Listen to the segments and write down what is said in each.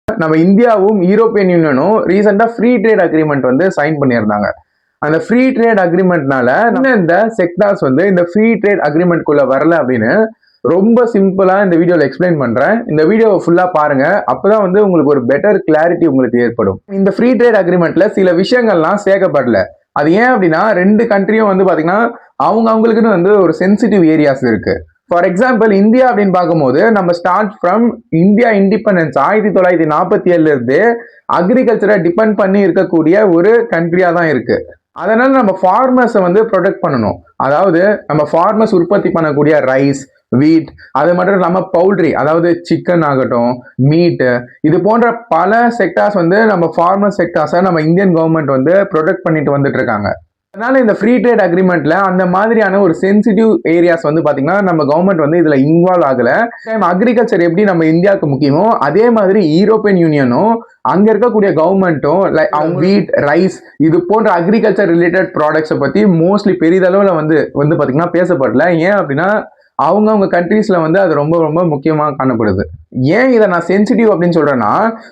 நம்ம இந்தியாவும் யூரோப்பியன் யூனியனும் ரீசெண்டா ஃப்ரீ ட்ரேட் அக்ரிமெண்ட் வந்து சைன் பண்ணியிருந்தாங்க. அந்த ஃப்ரீ ட்ரேட் அக்ரிமெண்ட்னால இந்த செக்டார்ஸ் வந்து இந்த ஃப்ரீ ட்ரேட் அக்ரிமெண்ட்குள்ள வரல அப்படின்னு ரொம்ப சிம்பிளா இந்த வீடியோல எக்ஸ்பிளைன் பண்றேன். இந்த வீடியோவை ஃபுல்லா பாருங்க. அப்பதான் வந்து உங்களுக்கு ஒரு பெட்டர் கிளாரிட்டி உங்களுக்கு ஏற்படும். இந்த ஃப்ரீ ட்ரேட் அக்ரிமெண்ட்ல சில விஷயங்கள்லாம் சேர்க்கப்படல. அது ஏன் அப்படின்னா 2 கண்ட்ரியும் வந்து பாத்தீங்கன்னா அவங்களுக்குன்னு வந்து ஒரு சென்சிட்டிவ் ஏரியாஸ் இருக்கு. ஃபார் எக்ஸாம்பிள் இந்தியா அப்படின்னு பார்க்கும்போது நம்ம ஸ்டார்ட் ஃப்ரம் இந்தியா இண்டிபெண்டன்ஸ் 1947 இருந்து அக்ரிகல்ச்சரை டிபெண்ட் பண்ணி இருக்கக்கூடிய ஒரு கண்ட்ரியா தான் இருக்கு. அதனால நம்ம ஃபார்மர்ஸை வந்து ப்ரொடெக்ட் பண்ணணும். அதாவது நம்ம ஃபார்மர்ஸ் உற்பத்தி பண்ணக்கூடிய ரைஸ், வீட், அது மட்டும் இல்லாம பவுல்ட்ரி, அதாவது சிக்கன் ஆகட்டும், மீட், இது போன்ற பல செக்டார்ஸ் வந்து நம்ம ஃபார்மர் செக்டார்ஸை நம்ம இந்தியன் கவர்மெண்ட் வந்து ப்ரொடெக்ட் பண்ணிட்டு வந்துட்டு இருக்காங்க. அதனால இந்த ஃப்ரீ ட்ரேட் அக்ரிமெண்ட்ல அந்த மாதிரியான ஒரு சென்சிட்டிவ் ஏரியாஸ் வந்து பாத்தீங்கன்னா நம்ம கவர்மெண்ட் வந்து இதுல இன்வால்வ் ஆகல. அக்ரிகல்ச்சர் எப்படி நம்ம இந்தியாவுக்கு முக்கியமோ அதே மாதிரி யூரோப்பியன் யூனியனும் அங்க இருக்கக்கூடிய கவர்மெண்ட்டும் அவங்க வீட், ரைஸ், இது போன்ற அக்ரிகல்ச்சர் ரிலேட்டட் ப்ராடக்ட்ஸை பத்தி மோஸ்ட்லி பெரிதளவுல வந்து பாத்தீங்கன்னா பேசப்படல. ஏன் அப்படின்னா அவங்க கண்ட்ரீஸ்ல வந்து அது ரொம்ப ரொம்ப முக்கியமா காணப்படுது. ஏன் இதை நான் சென்சிட்டிவ் அப்படின்னு சொல்றேன்னா,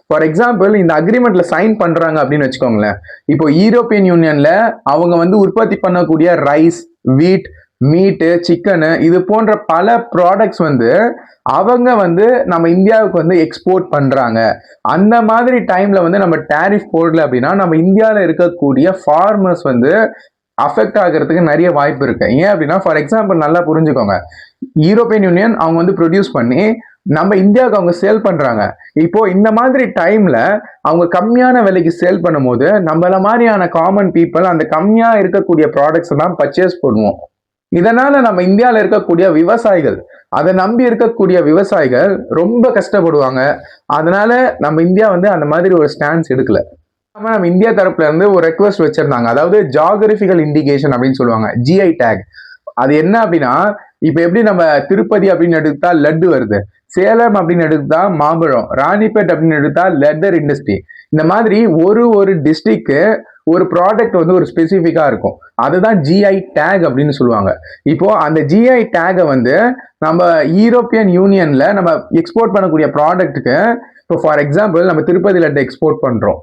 ஃபார் எக்ஸாம்பிள் இந்த அக்ரிமெண்ட்ல சைன் பண்றாங்க அப்படின்னு வச்சுக்கோங்களேன். இப்போ யூரோப்பியன் யூனியன்ல அவங்க வந்து உற்பத்தி பண்ணக்கூடிய ரைஸ், வீட், மீட்டு, சிக்கனு, இது போன்ற பல ப்ராடக்ட்ஸ் வந்து அவங்க வந்து நம்ம இந்தியாவுக்கு வந்து எக்ஸ்போர்ட் பண்றாங்க. அந்த மாதிரி டைம்ல வந்து நம்ம டேரிஃப் போடல அப்படின்னா நம்ம இந்தியாவில் இருக்கக்கூடிய ஃபார்மர்ஸ் வந்து அஃபெக்ட் ஆகிறதுக்கு நிறைய வாய்ப்பு இருக்கு. ஏன் அப்படின்னா ஃபார் எக்ஸாம்பிள் நல்லா புரிஞ்சுக்கோங்க. யூரோப்பியன் யூனியன் அவங்க வந்து ப்ரொடியூஸ் பண்ணி நம்ம இந்தியாவுக்கு அவங்க சேல் பண்றாங்க. இப்போ இந்த மாதிரி டைம்ல அவங்க கம்மியான விலைக்கு சேல் பண்ணும்போது நம்மள மாதிரியான காமன் பீப்புள் அந்த கம்மியா இருக்கக்கூடிய ப்ராடக்ட்ஸ் தான் பர்ச்சேஸ் பண்ணுவோம். இதனால நம்ம இந்தியாவில் இருக்கக்கூடிய விவசாயிகள், அதை நம்பி இருக்கக்கூடிய விவசாயிகள் ரொம்ப கஷ்டப்படுவாங்க. அதனால நம்ம இந்தியா வந்து அந்த மாதிரி ஒரு ஸ்டான்ஸ் எடுக்கல. நம்ம இந்தியா தரப்புல இருந்து ஒரு ரெக்வஸ்ட் வச்சிருந்தாங்க. அதாவது ஜியோகிராபிக்கல் இண்டிகேஷன் அப்படின்னு சொல்லுவாங்க, ஜிஐ டேக். அது என்ன அப்படின்னா இப்ப எப்படி நம்ம திருப்பதி அப்படின்னு எடுத்தா லட்டு வருது, சேலம் அப்படின்னு எடுத்தா மாம்பழம், ராணிப்பேட் அப்படின்னு எடுத்தா லெதர் இண்டஸ்ட்ரி. இந்த மாதிரி ஒரு டிஸ்ட்ரிக்ட் ஒரு ப்ராடக்ட் வந்து ஒரு ஸ்பெசிஃபிக்கா இருக்கும். அதுதான் ஜிஐ டேக் அப்படின்னு சொல்லுவாங்க. இப்போ அந்த ஜிஐ டேகை வந்து நம்ம யூரோப்பியன் யூனியன்ல நம்ம எக்ஸ்போர்ட் பண்ணக்கூடிய ப்ராடக்ட்டுக்கு, இப்போ ஃபார் எக்ஸாம்பிள் நம்ம திருப்பதி லட்டு எக்ஸ்போர்ட் பண்றோம்,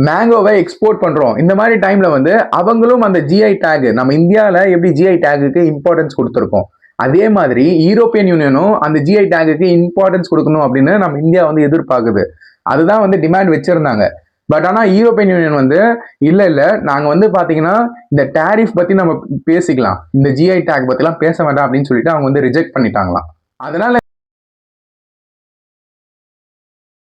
மேங்கோவை எக்ஸ்போர்ட் பண்றோம். இந்த மாதிரி டைம்ல வந்து அவங்களும் அந்த ஜிஐ டேக், நம்ம இந்தியாவில் எப்படி ஜிஐ டேகுக்கு இம்பார்ட்டன்ஸ் கொடுத்துருக்கோம், அதே மாதிரி யூரோப்பியன் யூனியனும் அந்த ஜிஐ டேகுக்கு இம்பார்ட்டன்ஸ் கொடுக்கணும் அப்படின்னு நம்ம இந்தியா வந்து எதிர்பார்க்குது. அதுதான் வந்து டிமாண்ட் வச்சிருந்தாங்க. பட் ஆனா யூரோப்பியன் யூனியன் வந்து இல்ல நாங்க வந்து பாத்தீங்கன்னா இந்த டேரிஃப் பத்தி நம்ம பேசிக்கலாம், இந்த ஜிஐ டேக் பத்தி எல்லாம் பேச வேண்டாம் அப்படின்னு சொல்லிட்டு அவங்க வந்து ரிஜெக்ட் பண்ணிட்டாங்களாம். அதனால